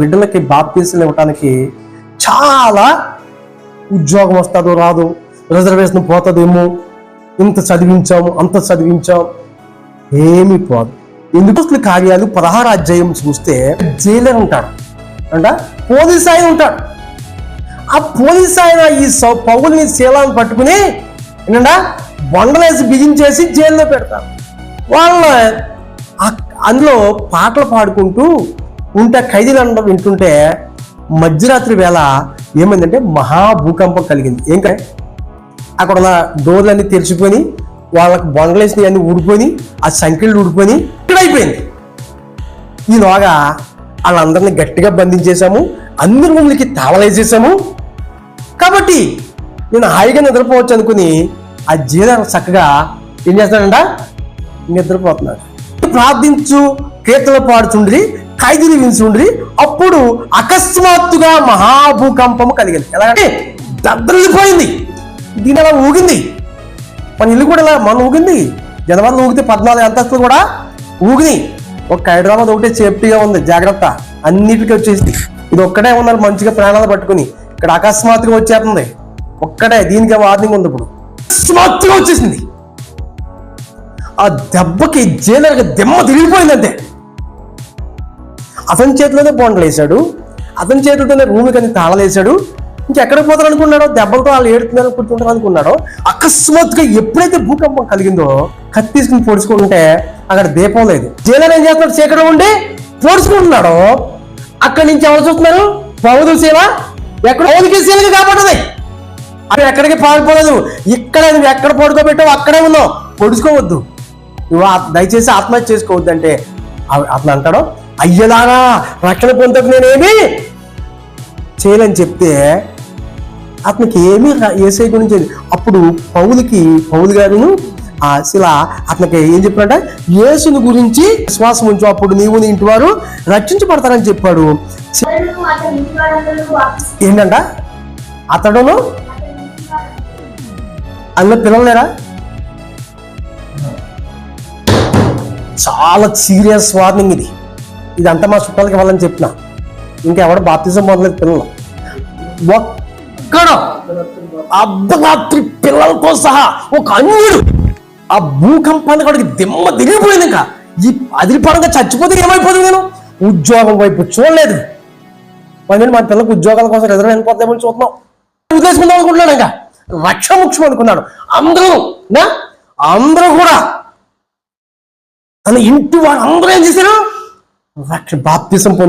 బిడ్డలకి బాప్తీసాలు ఇవ్వటానికి చాలా ఉద్యోగం వస్తుందో రాదు, రిజర్వేషన్ పోతుందేమో, ఇంత చదివించాము అంత చదివించాం, ఏమీ పోదు. ఎందుకు కార్యాలు 16 అధ్యాయం చూస్తే జైలర్ ఉంటాడు అంట, పోలీస్ ఆయన ఉంటాడు. ఆ పోలీస్ ఆయన ఈ పౌల్ని శీలాన్ని పట్టుకుని ఏంటంట బొండలేసి బిగించేసి జైల్లో పెడతారు. వాళ్ళ అందులో పాటలు పాడుకుంటూ ఉంటే ఖైదీలందరూ వింటుంటే మధ్యరాత్రి వేళ ఏమైందంటే మహాభూకంపం కలిగింది. ఏంటంటే అక్కడ ఉన్న డోర్లన్నీ తెరిచిపోయి వాళ్ళకి బొండలేసినవి అన్నీ ఊడిపోయి ఆ సంఖ్యలు ఊడిపోయి ఇక్కడైపోయింది. ఈలోగా వాళ్ళందరినీ గట్టిగా బంధించేశాము, అందరి రూములకి తాళలేసేసాము. కాబట్టి నేను హాయిగా నిద్రపోవచ్చు అనుకుని ఆ జైలర్ చక్కగా ఏం చేస్తాడంట, నిద్రపోతున్నాడు. ప్రార్థించు కీర్తనలు పాడుచుండ్రి, ఖైదీలు వించుండ్రి. అప్పుడు అకస్మాత్తుగా మహాభూకంపము కలిగింది. ఎలాగంటే దద్దరిల్లిపోయింది, దీని అలా ఊగింది. మన ఇల్లు కూడా ఇలా మన ఊగింది. జనవరిలో ఊగితే 14 అంతస్తులు కూడా ఊగినాయి. ఒక హైదరాబాద్ ఒకటే సేఫ్టీగా ఉంది, జాగ్రత్త, అన్నిటికీ వచ్చేసింది. ఇది ఒక్కడే ఉన్నారు మంచిగా ప్రాణాలు పట్టుకుని. ఇక్కడ అకస్మాత్తుగా వచ్చేస్తుంది ఒక్కడే, దీనికి వార్నింగ్ ఉంది. ఇప్పుడు అకస్మాత్తుగా వచ్చేసింది. ఆ దెబ్బకి జైలర్కి దెమ్మ తిరిగిపోయిందంటే అతని చేతిలోనే బొండలు వేశాడు, అతని చేతిలోనే రూమ్కి అని తాళలేశాడు. ఇంకెక్కడికి పోతారు అనుకున్నాడో, దెబ్బలతో వాళ్ళు ఏడుతున్నారు కూర్చుంటారు అనుకున్నాడో. అకస్మాత్తుగా ఎప్పుడైతే భూకంపం కలిగిందో కత్తి తీసుకుని పొడుచుకుంటే అక్కడ దీపం లేదు. జైలర్ ఏం చేస్తున్నాడు, చీకట్లో ఉండి పొడుచుకుంటున్నాడు. అక్కడి నుంచి ఎవరు చూస్తున్నారు, పౌరుల సేవ ఎక్కడ పౌరులకి శీలగా కాపాడుతుంది. అది ఎక్కడికి పారిపోలేదు, ఇక్కడ నువ్వు ఎక్కడ పడుకోబెట్టావు అక్కడే ఉన్నావు, పొడుచుకోవద్దు, నువ్వు దయచేసి ఆత్మహత్య చేసుకోవద్దు అంటే అతను అంటాడు, అయ్యలాగా రక్షణ పొందకు నేనేమి చేయలేని చెప్తే అతనికి ఏమీ ఏసై గురించి. అప్పుడు పౌలు గారును శిల అతనికి ఏం చెప్పాడంటే, యేసుని గురించి విశ్వాసం ఉంచు, అప్పుడు నీవు నీ ఇంటి వారు రక్షించబడతారని చెప్పాడు. ఏంటంట అతడును అందులో పిల్లలు లేరా? చాలా సీరియస్ వార్నింగ్ ఇది. ఇదంతా మా చుట్టాలకి ఇవ్వాలని చెప్పిన. ఇంకెవడ బాప్తిజం మొదలైన పిల్లలు ఒక్కడ అర్ధరాత్రి పిల్లలతో సహా ఒక అన్యుడు ఆ భూకంపానికి వాడికి దిమ్మ దిగిపోయింది. ఇంకా ఈ అదిరిపడంగా చచ్చిపోతే ఏమైపోతుంది? నేను ఉద్యోగం వైపు చూడలేదు. మన పిల్లలకు ఉద్యోగాల కోసం రిజర్వ్ అయిపోతామని చూస్తున్నాం, ఉద్దేశం అనుకుంటున్నాడు. ఇంకా రక్షముఖ్యం అనుకున్నాడు. అందరూ కూడా తన ఇంటి వాడు అందరూ ఏం చేశారు, బాప్తిజం పొందారు.